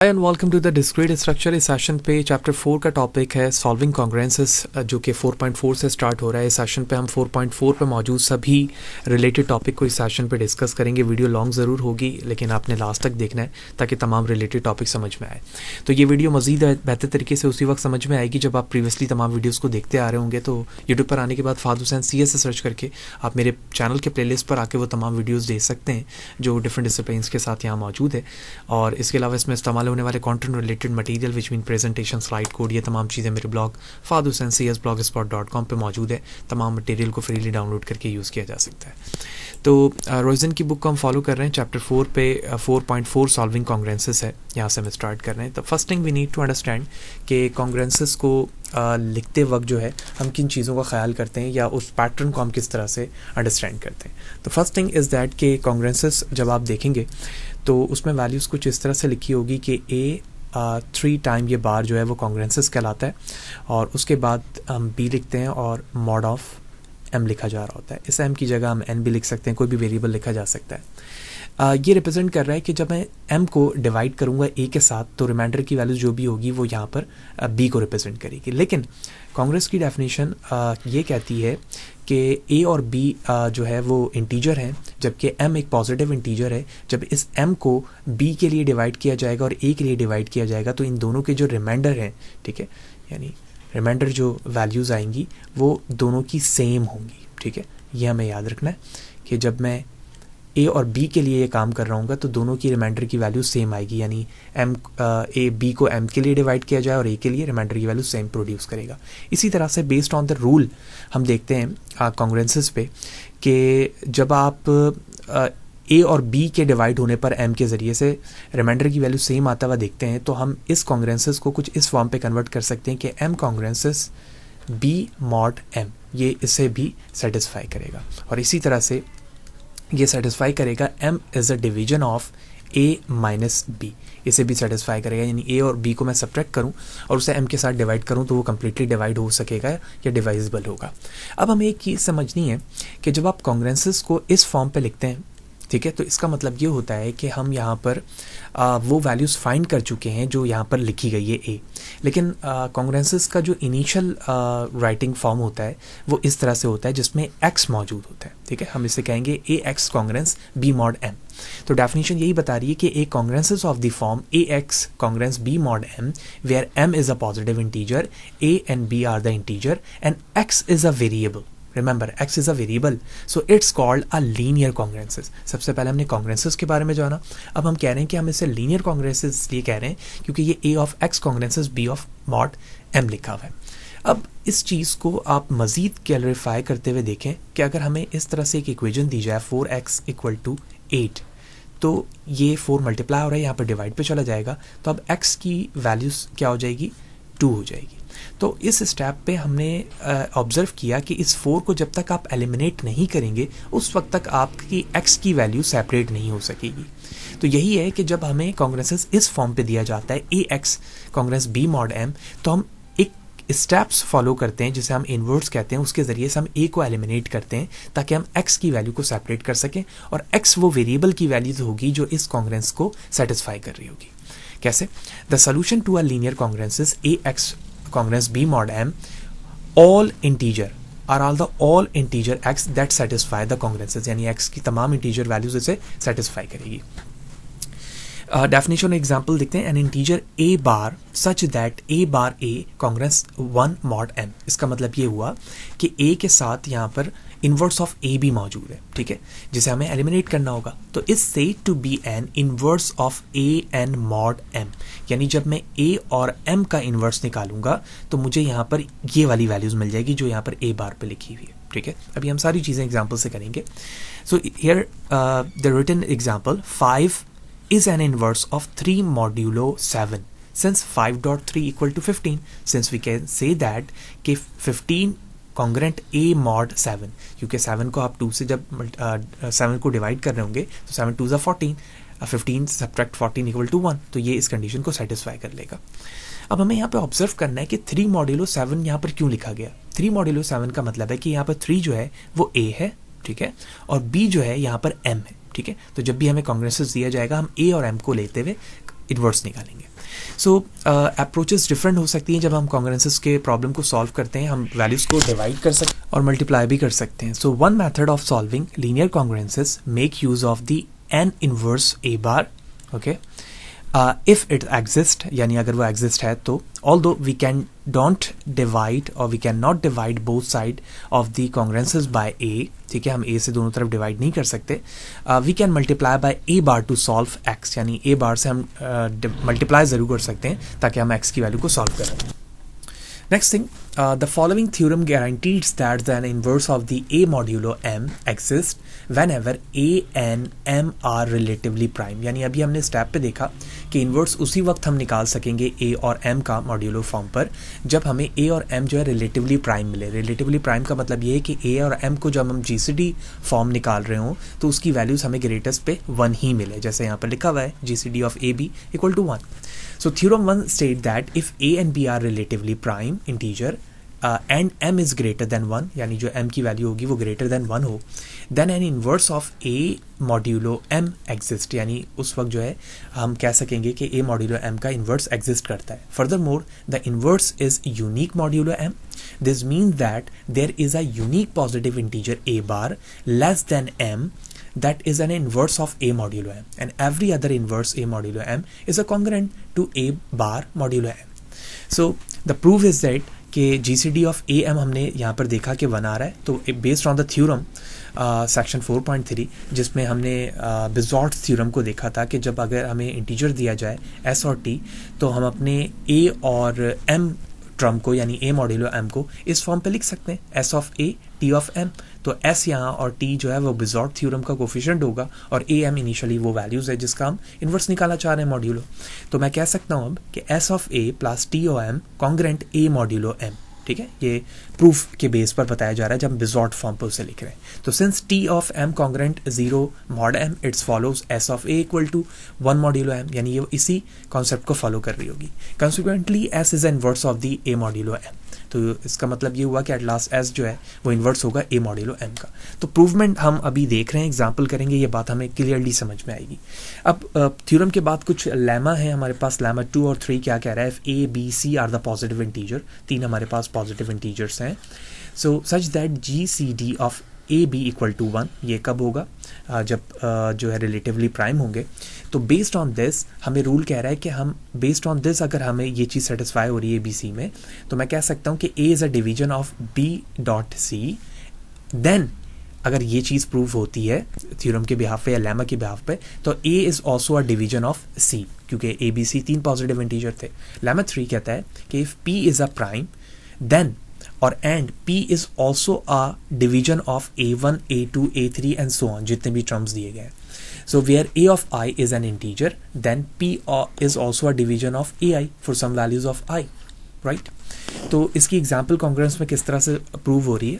And welcome to the discrete structure. इस session पे chapter 4 का टॉपिक है सॉल्विंग कॉन्ग्रुएंसेस, जो कि 4.4 से स्टार्ट हो रहा है। इस सेशन पे हम 4.4 पे मौजूद सभी रिलेटेड टॉपिक को इस सेशन पे डिस्कस करेंगे। वीडियो लॉन्ग ज़रूर होगी, लेकिन आपने लास्ट तक देखना है ताकि तमाम रिलेटेड टॉपिक समझ में आए। तो ये वीडियो मज़ीद बेहतर तरीके से उसी वक्त समझ में आएगी जब आप प्रीवियसली तमाम वीडियोज़ को देखते आ रहे होंगे। तो यूट्यूब पर आने के बाद फ़ाद हुसैन CS से सर्च करके आप मेरे चैनल के प्लेलिस्ट पर आके वो तमाम वीडियोज़ देख सकते हैं जो डिफरेंट डिसिप्लिन्स के साथ यहाँ मौजूद है। और इसके अलावा इसमें इस्तेमाल होने वाले content related material which mean presentation, slide code, ये तमाम चीज़ें मेरे ब्लॉग fadhusaincs.blogspot.com पे मौजूद है। तमाम मटेरियल को फ्रीली डाउनलोड करके यूज़ किया जा सकता है। तो रोजन की बुक को हम फॉलो कर रहे हैं। चैप्टर 4 पे 4.4 सॉल्विंग कॉन्ग्रुएंसेस है, यहाँ से हम स्टार्ट कर रहे हैं। तो first thing we need to understand कि कॉन्ग्रुएंसेस को लिखते वक्त जो है हम किन चीज़ों का ख्याल करते हैं या उस पैटर्न को हम किस तरह से अंडरस्टैंड करते हैं। तो फर्स्ट थिंग इज़ दैट कि कॉन्ग्रुएंसेस जब आप देखेंगे तो उसमें वैल्यूज़ कुछ इस तरह से लिखी होगी कि A 3 टाइम ये बार जो है वो कॉन्ग्रुएंसेस कहलाता है, और उसके बाद हम B लिखते हैं और मॉड ऑफ M लिखा जा रहा होता है। इस M की जगह हम N भी लिख सकते हैं, कोई भी वेरिएबल लिखा जा सकता है। ये रिप्रेजेंट कर रहा है कि जब मैं M को डिवाइड करूँगा A के साथ तो रिमाइंडर की वैल्यूज़ जो भी होगी वो यहाँ पर B को रिप्रेजेंट करेगी। लेकिन कांग्रेस की डेफिनेशन ये कहती है कि A और B जो है वो इंटीजर हैं, जबकि M एक पॉजिटिव इंटीजर है। जब इस M को B के लिए डिवाइड किया जाएगा और A के लिए डिवाइड किया जाएगा तो इन दोनों के जो रिमाइंडर हैं, ठीक है, यानी रिमाइंडर जो वैल्यूज़ आएंगी वो दोनों की सेम होंगी। ठीक है, ये हमें याद रखना है कि जब मैं A और B के लिए ये काम कर रहा हूँ तो दोनों की रिमाइंडर की वैल्यू सेम आएगी, यानी B को M के लिए डिवाइड किया जाए और A के लिए रिमाइंडर की वैल्यू सेम प्रोड्यूस करेगा। इसी तरह से बेस्ड ऑन द रूल हम देखते हैं कॉन्ग्रुएंसेस पे कि जब आप A और B के डिवाइड होने पर M के ज़रिए से रिमाइंडर की वैल्यू सेम आता हुआ देखते हैं, तो हम इस कॉन्ग्रुएंसेस को कुछ इस फॉर्म पे कन्वर्ट कर सकते हैं कि M कॉन्ग्रुएंसेस B मॉड M, ये इसे भी सेटिस्फाई करेगा। और इसी तरह से ये सेटिस्फाई करेगा M is a division of A minus B, इसे भी सेटिस्फाई करेगा। यानी A और B को मैं सब्ट्रैक्ट करूं और उसे M के साथ डिवाइड करूं तो वो कम्प्लीटली डिवाइड हो सकेगा या डिवाइजिबल होगा। अब हमें एक चीज़ समझनी है कि जब आप कॉन्ग्रुएंसेस को इस फॉर्म पे लिखते हैं, ठीक है, तो इसका मतलब ये होता है कि हम यहाँ पर वो वैल्यूज़ फाइंड कर चुके हैं जो यहाँ पर लिखी गई है A। लेकिन कॉन्ग्रुएंसेस का जो इनिशियल राइटिंग फॉर्म होता है वो इस तरह से होता है जिसमें X मौजूद होता है। ठीक है, हम इसे कहेंगे AX congruence B mod M। तो डेफिनेशन यही बता रही है कि A congruences of the form AX congruence B mod M where M is a positive integer, A and B are the integer and X is a variable. Remember, X is a variable, so it's called a linear congruences. सबसे पहले हमने congruences के बारे में जाना। अब हम कह रहे हैं कि हम इसे linear congruences इसलिए कह रहे हैं क्योंकि ये A of X congruences B of mod M लिखा हुआ है। अब इस चीज़ को आप मज़ीद क्लैरिफाई करते हुए देखें कि अगर हमें इस तरह से एक इक्वेशन दी जाए 4x = 8, तो ये 4 मल्टीप्लाई हो रहा है, यहाँ पर डिवाइड पे चला जाएगा, तो अब x की वैल्यूज़ क्या हो जाएगी, 2 हो जाएगी। तो इस स्टेप पे हमने ऑब्जर्व किया कि इस 4 को जब तक आप एलिमिनेट नहीं करेंगे उस वक्त तक आपकी x की वैल्यू सेपरेट नहीं हो सकेगी। तो यही है कि जब हमें कॉन्ग्रुएंसेस इस फॉर्म पे दिया जाता है AX congruence B mod M, तो हम एक स्टेप्स फॉलो करते हैं जिसे हम इनवर्ट्स कहते हैं। उसके ज़रिए से हम A को एलिमिनेट करते हैं ताकि हम X की वैल्यू को सेपरेट कर सकें, और X वो वेरिएबल की वैल्यू होगी जो इस कॉन्ग्रुएंस को सेटिस्फाई कर रही होगी। कैसे? The solution to a linear congruences AX congruence B mod M, all integer are all integer X that satisfy the congruences, यानी X की तमाम integer values इसे satisfy करेगी। डेफिनेशन एग्जाम्पल देखते हैं। N integer A bar such that A bar A congruence 1 mod M। इसका मतलब ये हुआ कि A के साथ यहाँ पर इनवर्स ऑफ A भी मौजूद है, ठीक है, जिसे हमें एलिमिनेट करना होगा। तो इस से to be an inverse of A n mod M, यानी जब मैं A और M का इनवर्स निकालूंगा तो मुझे यहाँ पर ये वाली वैल्यूज मिल जाएगी जो यहाँ पर A बार पे लिखी हुई है। ठीक है, अभी हम सारी चीज़ें एग्जाम्पल से करेंगे। So here the written example 5 is an inverse of 3 modulo 7 since 5.3 = 15, since we can say that कि 15 congruent A mod 7, क्योंकि 7 को आप 2 से जब 7 को डिवाइड कर रहे होंगे तो 7 2 14, 15 subtract 14 = 1, तो ये इस कंडीशन को सेटिस्फाई कर लेगा। अब हमें यहाँ पे ऑब्जर्व करना है कि 3 मॉड्यूलो 7 यहाँ पर क्यों लिखा गया। 3 मॉड्यूलो 7 का मतलब है कि यहाँ पर 3 जो है वो A है, ठीक है, और B जो है यहाँ पर M है। ठीक है, तो जब भी हमें कॉन्ग्रुएंसेस दिया जाएगा हम A और M को लेते हुए इन्वर्स निकालेंगे। सो अप्रोचेस डिफरेंट हो सकती हैं जब हम कॉन्ग्रेंसेस के प्रॉब्लम को सॉल्व करते हैं। हम वैल्यूज़ को डिवाइड कर सकते हैं और मल्टीप्लाई भी कर सकते हैं। So one method of solving linear congruences make use of the an inverse A bar, okay, if it exist, यानी अगर वो एग्जिस्ट है तो, although we can don't divide और we can not divide both side of the congruences by A, ठीक है, हम ए से दोनों तरफ डिवाइड नहीं कर सकते। We can multiply by a bar to solve x, यानी ए बार से हम मल्टीप्लाई ज़रूर कर सकते हैं ताकि हम एक्स की वैल्यू को सॉल्व करें। Next thing, the following theorem guarantees that the inverse of the A modulo M exists whenever A and M are relatively prime। यानी अभी हमने स्टेप पे देखा कि इन्वर्स उसी वक्त हम निकाल सकेंगे A और M का मॉड्यूलो फॉर्म पर जब हमें A और M जो है रिलेटिवली प्राइम मिले। रिलेटिवली प्राइम का मतलब ये है कि A और M को जब हम GCD फॉर्म निकाल रहे हों तो उसकी वैल्यूज़ हमें ग्रेटेस्ट पे 1 ही मिले, जैसे यहाँ पर लिखा हुआ है GCD of AB equal to 1। So theorem 1 state that if A and B are relatively prime integer and M is greater than 1, यानी जो M की वैल्यू होगी वो greater than 1 हो, then an inverse of A modulo M exist, यानी उस वक्त जो है हम कह सकेंगे कि A modulo M का inverse exist करता है। Furthermore, the inverse is unique modulo M. This means that there is a unique positive integer A bar less than M that is an inverse of A modulo M, and every other inverse A modulo M is a congruent to A bar modulo M. So the proof is that कि GCD of AM हमने यहाँ पर देखा कि 1 आ रहा है, तो based on the theorem section 4.3 जिसमें हमने बिजॉर्ट्स थ्योरम को देखा था कि जब अगर हमें इंटीजर दिया जाए S और T तो हम अपने A और M टर्म को यानी A मॉड्यूलो M को इस फॉर्म पे लिख सकते हैं, S of A T of M। तो S यहाँ और T जो है वो बिजॉर्ट थ्योरम का कोफिशिएंट होगा और A M इनिशियली वो वैल्यूज़ है जिसका हम इन्वर्स निकालना चाह रहे हैं मॉड्यूलो। तो मैं कह सकता हूँ अब कि S of A plus T of M congruent A modulo M, ठीक है, ये प्रूफ के बेस पर बताया जा रहा है जब हम बिजॉर्ट फॉर्म पर उसे लिख रहे हैं। तो since T of M congruent 0 mod M its follows S of A equal to 1 modulo M, यानी ये इसी कॉन्सेप्ट को फॉलो कर रही होगी। Consequently S is inverse of the A modulo M, तो इसका मतलब ये हुआ कि एट लास्ट S जो है वो इन्वर्स होगा A मॉड्यूलो M का। तो प्रूवमेंट हम अभी देख रहे हैं, एग्जाम्पल करेंगे, ये बात हमें क्लियरली समझ में आएगी। अब थ्योरम के बाद कुछ लेमा है हमारे पास, लेमा 2 और 3 क्या कह रहा है, if A B C are the positive integer, 3 हमारे पास पॉजिटिव इंटीजर्स हैं, so such that GCD of A B equal to 1, ये कब होगा, जब जो है रिलेटिवली प्राइम होंगे। तो बेस्ड ऑन दिस हमें रूल कह रहा है कि हम बेस्ड ऑन दिस अगर हमें ये चीज़ सेटिस्फाई हो रही है ABC में, तो मैं कह सकता हूँ कि A is a division of B dot C। Then अगर ये चीज़ प्रूव होती है थ्योरम के बिहाफ पे या लेमा के बिहाफ पे, तो A is also a division of C, क्योंकि A B C 3 पॉजिटिव इंटीजर थे। लेमा 3 कहता है कि if P is a prime then और and P is also a division of A1 A2 A3 and so on, जितने भी टर्म्स दिए गए। So where A of I is an integer then P is also a division of AI for some values of I, right. तो इसकी example congruence में किस तरह से प्रूव हो रही है,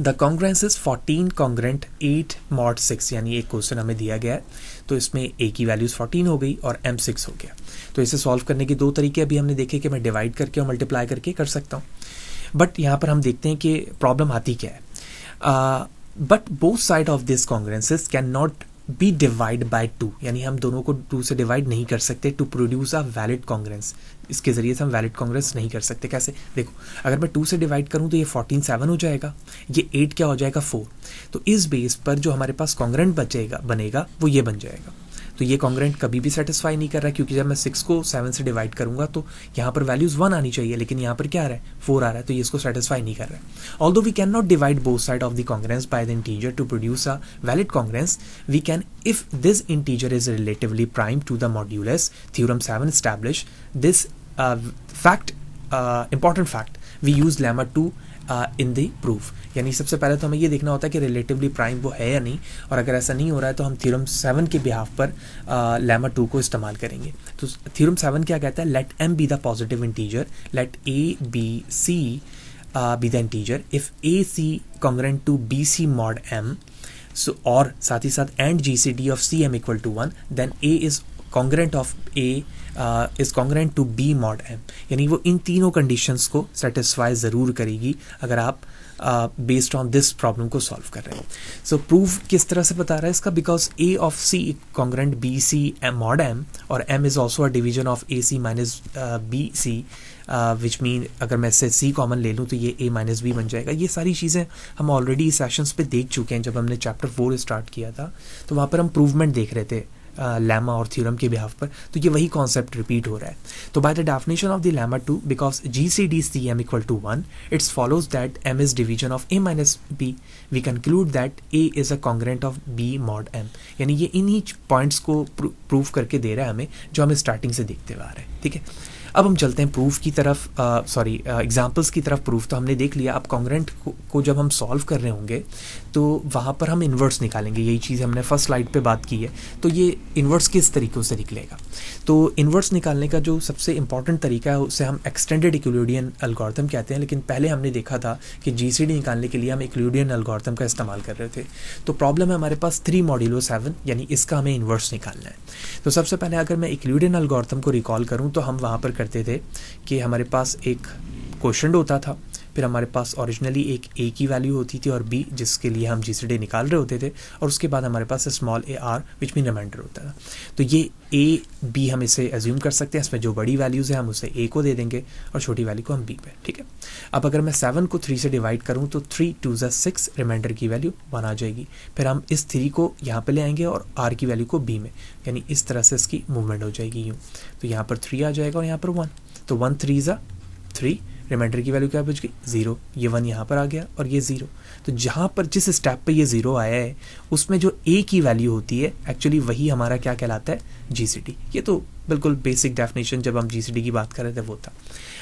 the congruence is 14 congruent 8 mod 6, यानी एक क्वेश्चन हमें दिया गया है तो इसमें A की वैल्यूज 14 हो गई और M 6 हो गया। तो इसे सॉल्व करने के 2 तरीके अभी हमने देखे कि मैं डिवाइड करके और मल्टीप्लाई करके कर सकता हूँ, बट यहाँ पर हम देखते हैं कि प्रॉब्लम आती क्या है। But both side of this congruences can not be divide by 2, यानी हम दोनों को 2 से डिवाइड नहीं कर सकते to produce a valid congruence. इसके जरिए से हम वैलिड कॉन्ग्रेंस नहीं कर सकते। कैसे, देखो, अगर मैं 2 से डिवाइड करूं तो ये 14 7 हो जाएगा, ये 8 क्या हो जाएगा 4। तो इस बेस पर जो हमारे पास कॉन्ग्रेंट बनेगा वो ये बन जाएगा। तो ये कॉन्ग्रेंट कभी भी सेटिस्फाई नहीं कर रहा है, क्योंकि जब मैं 6 को 7 से डिवाइड करूंगा तो यहाँ पर वैल्यूज 1 आनी चाहिए, लेकिन यहाँ पर क्या आ रहा है 4 आ रहा है, तो ये इसको सेटिस्फाई नहीं कर रहा है। Although we can not divide both side of the congruence by the integer to produce a valid congruence, we can if this integer is relatively prime to the modulus. Theorem 7 establish this fact, important fact, we use lemma 2 in the proof. यानी सबसे पहले तो हमें ये देखना होता है कि रिलेटिवली प्राइम वो है या नहीं, और अगर ऐसा नहीं हो रहा है तो हम थ्योरम 7 के बिहाफ पर लेमा 2 को इस्तेमाल करेंगे। तो थ्योरम 7 क्या कहता है, let M be the positive integer, let A B C be the integer, if AC congruent to BC mod M, so और साथ ही साथ and GCD of CM equal to 1, then A is congruent of A is congruent to B mod M, यानी वो इन तीनों conditions को satisfy ज़रूर करेगी अगर आप बेस्ड ऑन दिस प्रॉब्लम को सॉल्व कर रहे हैं। सो प्रूफ किस तरह से बता रहा है इसका, because A of C congruent B C M mod M, और M is also a division of A C minus B C, which mean अगर मैं इससे सी कॉमन ले लूँ तो ये ए माइनस बी बन जाएगा। ये सारी चीज़ें हम ऑलरेडी सेशंस पे देख चुके हैं। जब हमने चैप्टर 4 स्टार्ट किया था तो वहाँ पर हम प्रूवमेंट देख रहे थे लैमा और थ्योरम के बिहाफ पर, तो ये वही कॉन्सेप्ट रिपीट हो रहा है। तो by the definition of the lemma 2, because GCD CM equal to 1, its follows that M is division of A minus B, we conclude that A is a congruent of B mod M। यानी ये इन्हीं points को prove करके दे रहा है हमें, जो हम स्टार्टिंग से देखते हुए आ रहे हैं। ठीक है, अब हम चलते हैं प्रूफ की तरफ, एग्जाम्पल्स की तरफ। प्रूफ तो हमने देख लिया। अब कॉन्ग्रेंट को जब हम सॉल्व कर रहे होंगे तो वहाँ पर हम इन्वर्स निकालेंगे। यही चीज़ हमने फर्स्ट स्लाइड पे बात की है। तो ये इन्वर्स किस तरीक़े से निकलेगा, तो इन्वर्स निकालने का जो सबसे इंपॉर्टेंट तरीका है उसे हम एक्सटेंडेड यूक्लिडियन एल्गोरिथम कहते हैं। लेकिन पहले हमने देखा था कि GCD निकालने के लिए हम यूक्लिडियन एल्गोरिथम का इस्तेमाल कर रहे थे। तो प्रॉब्लम है हमारे पास 3 मॉड्यूलो 7, यानी इसका हमें इन्वर्स निकालना है। तो सबसे पहले अगर मैं यूक्लिडियन एल्गोरिथम को रिकॉल करूँ तो हम वहाँ पर करते थे कि हमारे पास एक क्वोशंट होता था, फिर हमारे पास ओरिजिनली एक ए की वैल्यू होती थी और बी, जिसके लिए हम GCD निकाल रहे होते थे, और उसके बाद हमारे पास small a r which mean remainder होता था। तो ये ए बी हम इसे एज्यूम कर सकते हैं। इसमें जो बड़ी वैल्यूज़ है हम उसे a को दे देंगे और छोटी वैल्यू को हम b पे। ठीक है, अब अगर मैं 7 को 3 से डिवाइड करूँ तो 3 2 6, रिमाइंडर की वैल्यू 1 आ जाएगी। फिर हम इस 3 को यहाँ पे ले आएंगे और r की वैल्यू को b में, यानी इस तरह से इसकी मूवमेंट हो जाएगी यूँ। तो यहाँ पर 3 आ जाएगा और यहाँ पर 1, तो 1 3 ज़ा 3, रिमाइंडर की वैल्यू क्या बच गई 0, ये 1 यहाँ पर आ गया और ये 0। तो जहाँ पर जिस स्टेप पे ये 0 आया है उसमें जो a की वैल्यू होती है एक्चुअली वही हमारा क्या कहलाता है, GCD। ये तो बिल्कुल बेसिक डेफिनेशन जब हम GCD की बात कर रहे थे वो था।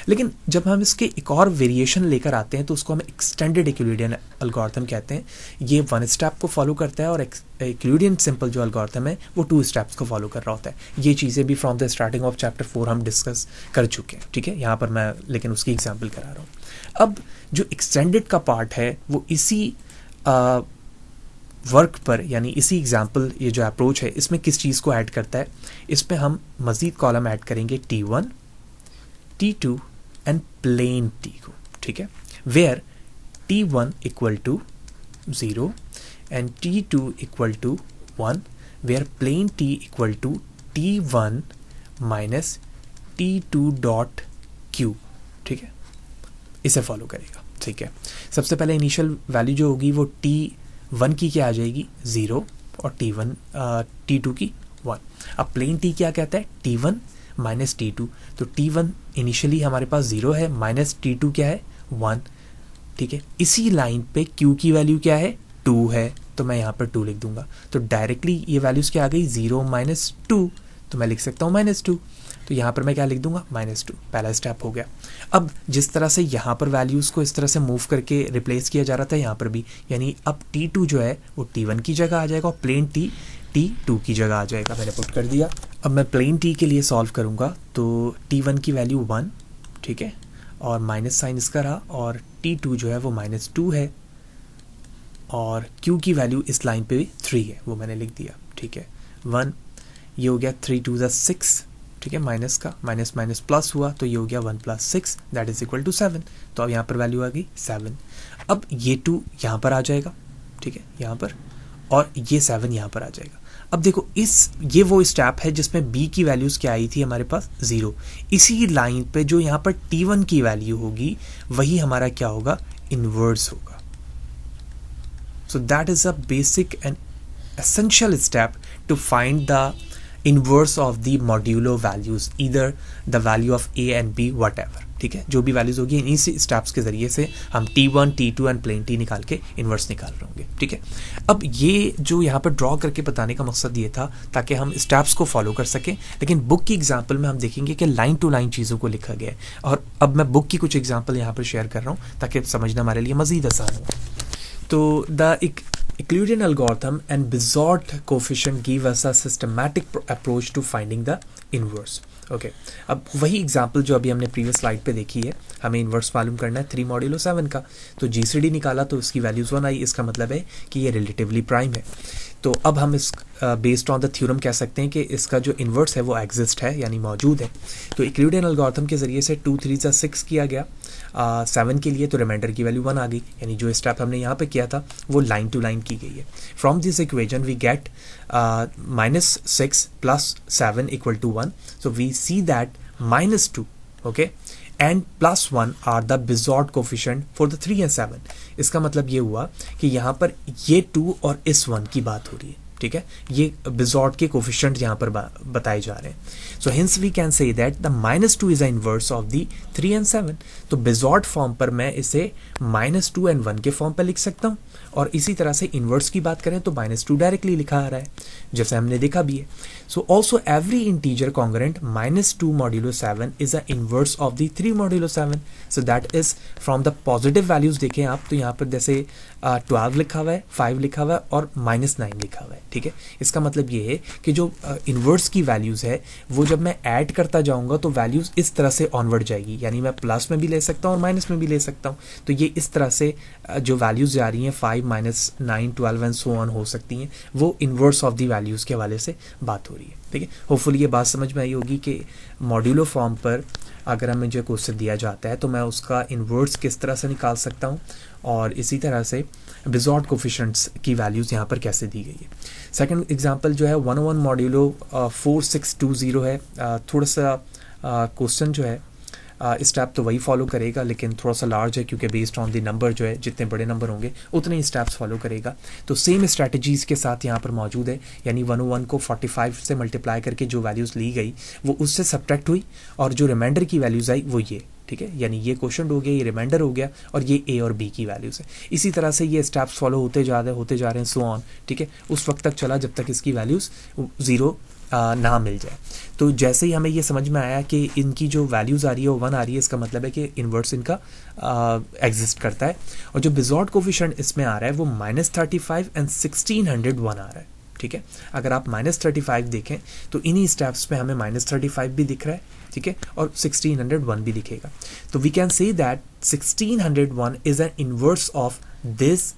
लेकिन जब हम इसके एक और वेरिएशन लेकर आते हैं तो उसको हम एक्सटेंडेड यूक्लिडियन एल्गोरिथम कहते हैं। ये 1 स्टेप को फॉलो करता है और यूक्लिडियन सिंपल जो एल्गोरिथम है वो 2 स्टेप्स को फॉलो कर रहा होता है। ये चीज़ें भी from the starting of chapter 4 हम डिस्कस कर चुके हैं। ठीक है, यहाँ पर मैं लेकिन उसकी एग्जाम्पल करा रहा हूँ। अब जो एक्सटेंडेड का पार्ट है वो इसी वर्क पर, यानी इसी एग्जाम्पल, ये जो अप्रोच है इसमें किस चीज़ को ऐड करता है, इसमें हम मज़ीद कॉलम ऐड करेंगे T1, T2 and plane T को। ठीक है, where T1 equal to 0 and T2 equal to 1, where plain T equal to T1 minus T2 dot Q। ठीक है, इसे फॉलो करेगा। ठीक है, सबसे पहले इनिशियल वैल्यू जो होगी वो T1 की क्या आ जाएगी 0 और T2 की 1। अब प्लेन T क्या कहता है, T1 माइनस T2। तो T1 इनिशियली हमारे पास 0 है, माइनस T2 क्या है 1। ठीक है, इसी लाइन पे Q की वैल्यू क्या है 2 है, तो मैं यहाँ पर 2 लिख दूंगा। तो डायरेक्टली ये वैल्यूज़ क्या आ गई 0 माइनस 2, तो मैं लिख सकता हूँ -2। तो यहाँ पर मैं क्या लिख दूंगा -2, पहला स्टेप हो गया। अब जिस तरह से यहाँ पर वैल्यूज़ को इस तरह से मूव करके रिप्लेस किया जा रहा था यहाँ पर भी, यानी अब T2 जो है वो T1 की जगह आ जाएगा और प्लेन T T2 की जगह आ जाएगा। मैंने पुट कर दिया। अब मैं प्लेन T के लिए सॉल्व करूँगा तो T1 की वैल्यू 1, ठीक है, और माइनस साइन इसका रहा, और T2 जो है वो -2 है, और Q की वैल्यू इस लाइन पे भी 3 है, वो मैंने लिख दिया। ठीक है, 1, ये हो गया 3 2 6, ठीक है, माइनस का माइनस माइनस प्लस हुआ तो ये हो गया 1 + 6 दैट इज इक्वल टू 7। तो अब यहाँ पर वैल्यू आ गई 7। अब ये 2 यहाँ पर आ जाएगा, ठीक है, यहाँ पर, और ये 7 यहाँ पर आ जाएगा। अब देखो ये वो स्टेप है जिसमें b की वैल्यूज़ क्या आई थी हमारे पास 0। इसी लाइन पे जो यहाँ पर T1 की वैल्यू होगी वही हमारा क्या होगा, इन्वर्स होगा। So that is a basic and essential step to find the inverse of the modulo values, either the value of a and b whatever। ठीक है, जो भी वैल्यूज होगी इन्हीं स्टेप्स के जरिए से हम T1 T2 and plane T निकाल के इन्वर्स निकाल रहे होंगे। ठीक है, अब ये जो यहाँ पर ड्रॉ करके बताने का मकसद ये था ताकि हम स्टेप्स को फॉलो कर सकें। लेकिन बुक की एग्जाम्पल में हम देखेंगे कि लाइन टू लाइन चीज़ों को लिखा गया है, और अब मैं बुक की कुछ एग्जाम्पल यहाँ पर शेयर कर रहा हूँ ताकि समझना हमारे लिए मज़ीद आसान हो। तो the Euclidean algorithm and Bizot coefficient give us a systematic approach to finding the inverse. Okay, अब वही एग्जाम्पल जो अभी हमने प्रीवियस स्लाइड पे देखी है, हमें इन्वर्स मालूम करना है 3 मॉड्यूलो 7 का। तो जीसीडी निकाला तो उसकी वैल्यूज़ 1 आई, इसका मतलब है कि ये रिलेटिवली प्राइम है। तो अब हम इस बेस्ड ऑन द थ्योरम कह सकते हैं कि इसका जो इन्वर्स है वो एग्जिस्ट है, यानी मौजूद है। तो यूक्लिडियन एल्गोरिथम के ज़रिए से 2 3 6 किया गया 7 के लिए, तो रिमाइंडर की वैल्यू 1 आ गई, यानी जो स्टेप हमने यहाँ पे किया था वो लाइन टू लाइन की गई है। From this equation we get -6 + 7 = 1, so we see that -2, okay, and +1 are the Bizzard coefficient for the 3 and 7। इसका मतलब ये हुआ कि यहाँ पर ये 2 और इस 1 की बात हो रही है, ठीक है, ये Bizzard के कोफिशिएंट यहाँ पर बताए जा रहे हैं। So hence we can say that the -2 is a inverse of the 3 and 7। तो Bizzard फॉर्म पर मैं इसे -2 and 1 के फॉर्म पर लिख सकता हूँ, और इसी तरह से इन्वर्स की बात करें तो -2 डायरेक्टली लिखा आ रहा है, जैसे हमने देखा भी है। So also every integer congruent -2 modulo 7 is a inverse of the 3 modulo 7। So that is from the positive values देखें आप तो यहाँ पर जैसे 12 लिखा हुआ है, 5 लिखा हुआ है और -9 लिखा हुआ है, ठीक है। इसका मतलब ये है कि जो इन्वर्स की वैल्यूज है वो जब मैं ऐड करता जाऊंगा तो वैल्यूज इस तरह से ऑनवर्ड जाएगी, यानी मैं प्लस में भी ले सकता हूँ और माइनस में भी ले सकता हूँ। तो ये इस तरह से जो वैल्यूज जा रही हैं 5 -9 12 एंड सो ऑन हो सकती हैं, वो इन्वर्स ऑफ दी वैल्यूज के हवाले से बात हो रही है, ठीक है। होपफुली ये बात समझ में आई होगी कि मॉड्यूलो फॉर्म पर अगर हमें जो क्वेश्चन दिया जाता है तो मैं उसका इन्वर्स किस तरह से निकाल सकता हूँ, और इसी तरह से Bizzard कोफिशिएंट्स की वैल्यूज़ यहाँ पर कैसे दी गई है। सेकंड एग्जांपल जो है 101 मॉड्यूलो 4620 है। थोड़ा सा क्वेश्चन जो है स्टेप तो वही फॉलो करेगा, लेकिन थोड़ा सा लार्ज है क्योंकि बेस्ड ऑन द नंबर जो है, जितने बड़े नंबर होंगे उतने ही स्टेप्स फॉलो करेगा। तो सेम स्ट्रैटेजीज़ के साथ यहाँ पर मौजूद है, यानी 101 को 45 से मल्टीप्लाई करके जो वैल्यूज़ ली गई वो उससे सब्ट्रैक्ट हुई, और जो रिमाइंडर की वैल्यूज़ आई वो ये, ठीक है, यानी ये क्वेश्चन हो गया, ये रिमाइंडर हो गया, और ये ए और बी की वैल्यूज़ है। इसी तरह से ये स्टेप्स फॉलो होते जा रहे हैं सो ऑन, ठीक है, उस वक्त तक चला जब तक इसकी वैल्यूज़ 0 ना मिल जाए। तो जैसे ही हमें ये समझ में आया कि इनकी जो वैल्यूज़ आ रही है वो 1 आ रही है, इसका मतलब है कि इन्वर्स इनका एग्जिस्ट करता है। और जो Bizzard कोफिशिएंट इसमें आ रहा है वो -35 and 1601 आ रहा है, ठीक है। अगर आप -35 देखें तो इन्हीं स्टेप्स में हमें -35 भी दिख रहा है, ठीक है, और 1601 भी दिखेगा। तो we can say that 1601 is an inverse of this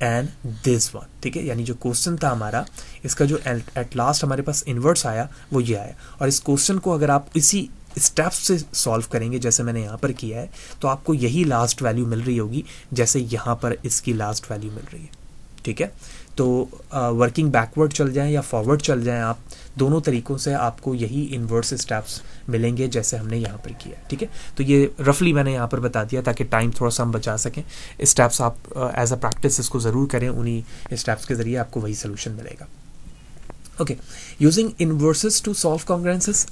and this one, ठीक है। यानी जो क्वेश्चन था हमारा, इसका जो एट लास्ट हमारे पास इन्वर्स आया वो ये आया, और इस क्वेश्चन को अगर आप इसी स्टेप्स से सॉल्व करेंगे जैसे मैंने यहाँ पर किया है तो आपको यही लास्ट वैल्यू मिल रही होगी जैसे यहाँ पर इसकी लास्ट वैल्यू मिल रही है, ठीक है। तो वर्किंग बैकवर्ड चल जाएं या फॉरवर्ड चल जाएं आप, दोनों तरीक़ों से आपको यही इन्वर्स स्टेप्स मिलेंगे जैसे हमने यहाँ पर किया, ठीक है। तो ये रफली मैंने यहाँ पर बता दिया ताकि टाइम थोड़ा सा हम बचा सकें। स्टेप्स आप एज अ प्रैक्टिस इसको ज़रूर करें, उन्हीं स्टेप्स के ज़रिए आपको वही सोल्यूशन मिलेगा। Okay, using inverses to solve congruences,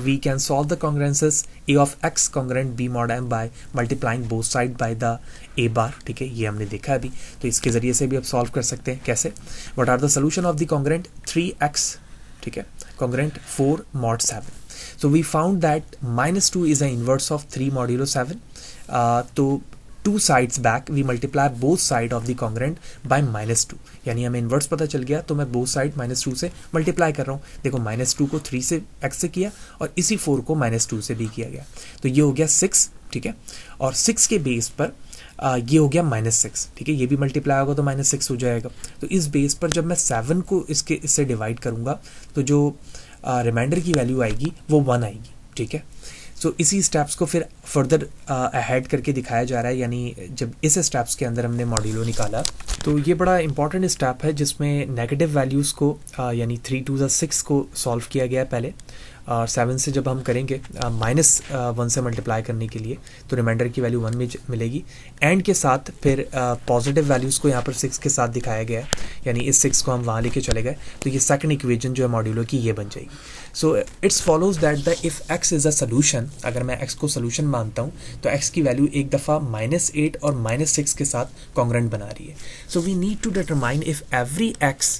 we can solve the congruences a of x congruent b mod m by multiplying both side by the a bar, ठीक है, ये हमने देखा अभी। तो इसके ज़रिए से भी आप सॉल्व कर सकते हैं। कैसे? What are the solution of the congruent 3x, ठीक है, congruent 4 mod 7। So we found that -2 is the inverse of 3 modulo 7। तो 2 sides back we multiply both side of the congruent by -2, यानी हमें इन्वर्स पता चल गया तो मैं बोथ साइड -2 से मल्टीप्लाई कर रहा हूँ। देखो -2 को 3 से x से किया और इसी 4 को -2 से भी किया गया, तो ये हो गया 6, ठीक है, और 6 के बेस पर ये हो गया -6, ठीक है, ये भी मल्टीप्लाई होगा तो -6 हो जाएगा। तो इस बेस पर जब मैं 7 को इससे डिवाइड करूँगा तो जो रिमाइंडर की वैल्यू आएगी वो 1 आएगी, ठीक है। सो इसी स्टेप्स को फिर फर्दर अहेड करके दिखाया जा रहा है, यानी जब इस स्टेप्स के अंदर हमने मॉड्यूलो निकाला तो ये बड़ा इंपॉर्टेंट स्टेप है जिसमें नेगेटिव वैल्यूज़ को यानी 3 to the 6 को सॉल्व किया गया है पहले, और 7 से जब हम करेंगे -1 से मल्टीप्लाई करने के लिए तो रिमाइंडर की वैल्यू 1 में मिलेगी। एंड के साथ फिर पॉजिटिव वैल्यूज़ को यहाँ पर 6 के साथ दिखाया गया है, यानी इस 6 को हम वहाँ लेके चले गए तो ये सेकंड इक्वेशन जो है मॉड्यूलो की ये बन जाएगी। So it's follows that the if x is a solution, अगर मैं x को सोल्यूशन मानता हूँ तो x की वैल्यू एक दफ़ा -8 और -6 के साथ कॉन्ग्रेंट बना रही है। So we need to determine if every x,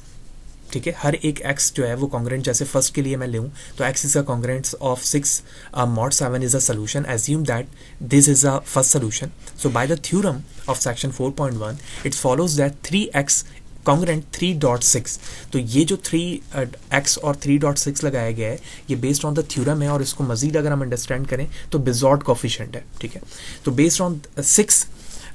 ठीक है, हर एक x जो है वो कॉन्ग्रेंट, जैसे फर्स्ट के लिए मैं लूँ तो x is a congruent of 6 mod 7 is a solution, assume that this is a first solution. So by the theorem of section 4.1 it follows that 3x congruent 3.6। तो ये जो 3x और 3.6 लगाया गया है ये बेस्ड ऑन द थ्योरम है, और इसको मजीद अगर हम अंडरस्टैंड करें तो बिजॉर्ट कोफिशिएंट है, ठीक है। तो based on 6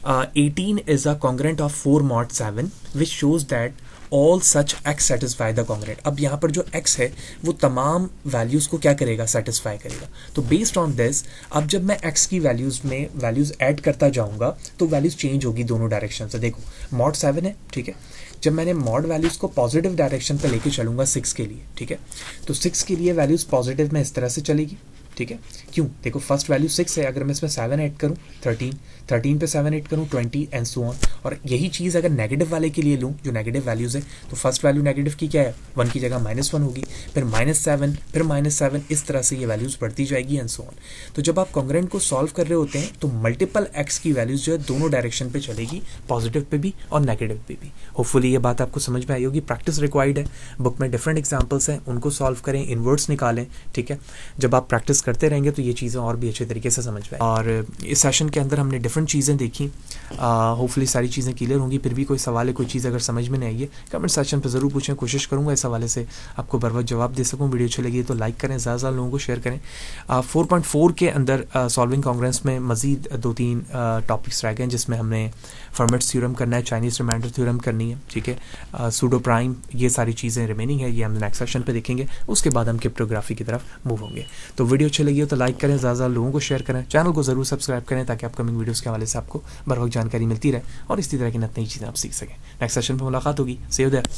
18 is a congruent of 4 mod 7 which shows that all such x satisfy the congruent। अब यहाँ पर जो x है वो तमाम वैल्यूज़ को क्या करेगा, सेटिस्फाई करेगा। तो बेस्ड ऑन दिस अब जब मैं x की वैल्यूज़ में वैल्यूज़ ऐड करता जाऊँगा तो वैल्यूज़ चेंज होगी दोनों डायरेक्शन से। देखो मॉड 7 है, ठीक है, जब मैंने मॉड वैल्यूज़ को पॉजिटिव डायरेक्शन पे लेके चलूँगा 6 के लिए, ठीक है, तो 6 के लिए वैल्यूज़ पॉजिटिव में इस तरह से चलेगी, ठीक है। क्यों, देखो फर्स्ट वैल्यू 6 है, अगर मैं इसमें 7 ऐड करूँ 13 पे 7 ऐड करूँ 20 एंड सो ऑन। और यही चीज़ अगर नेगेटिव वाले के लिए लूँ, जो नेगेटिव वैल्यूज़ है, तो फर्स्ट वैल्यू नेगेटिव की क्या है, 1 की जगह -1 होगी, फिर -7, फिर -7, इस तरह से ये वैल्यूज़ बढ़ती जाएगी एंड सो ऑन। तो जब आप कॉन्ग्रेंट को सॉल्व कर रहे होते हैं तो मल्टीपल एक्स की वैल्यूज़ जो है दोनों डायरेक्शन पे चलेगी, पॉजिटिव पे भी और नेगेटिव पे भी। होपफुली ये बात आपको समझ में आई होगी। प्रैक्टिस रिक्वायर्ड है, बुक में डिफरेंट एग्जाम्पल्स हैं, उनको सॉल्व करें, इनवर्ट्स निकालें, ठीक है। जब आप प्रैक्टिस करते रहेंगे तो ये चीज़ें और भी अच्छे तरीके से समझ में। और इस सेशन के अंदर हमने डिफरेंट चीज़ें देखी, होपफुली सारी चीज़ें क्लियर होंगी। फिर भी कोई सवाल है, कोई चीज़ अगर समझ में नहीं आई है, कमेंट सेक्शन पर ज़रूर पूछें, कोशिश करूँगा इस हवाले से आपको बर वक्त जवाब दे सकूँ। वीडियो अच्छी लगी तो लाइक करें, ज़्यादा लोगों को शेयर करें। 4.4 के अंदर सॉल्विंग कॉन्ग्रेंस में मज़ीद 2-3 टॉपिक्स रह गए हैं, जिसमें हमने फर्मेट्स थ्योरम करना है, चाइनीज़ रिमाइंडर थ्योरम करनी है, ठीक है, सूडो प्राइम, ये सारी चीज़ें रिमेनिंग है, ये हम नेक्स्ट सेशन पे देखेंगे। उसके बाद हम क्रिप्टोग्राफी की तरफ मूव होंगे। तो वीडियो अच्छी लगी हो तो लाइक करें, ज़्यादा लोगों को शेयर करें, चैनल को ज़रूर सब्सक्राइब करें ताकि अपकमिंग वीडियोस के हवाले से आपको बर वक्त जानकारी मिलती रहे और इसी तरह की नई चीज़ें आप सीख सकें। नेक्स्ट सेशन पर मुलाकात होगी। सी यू देयर।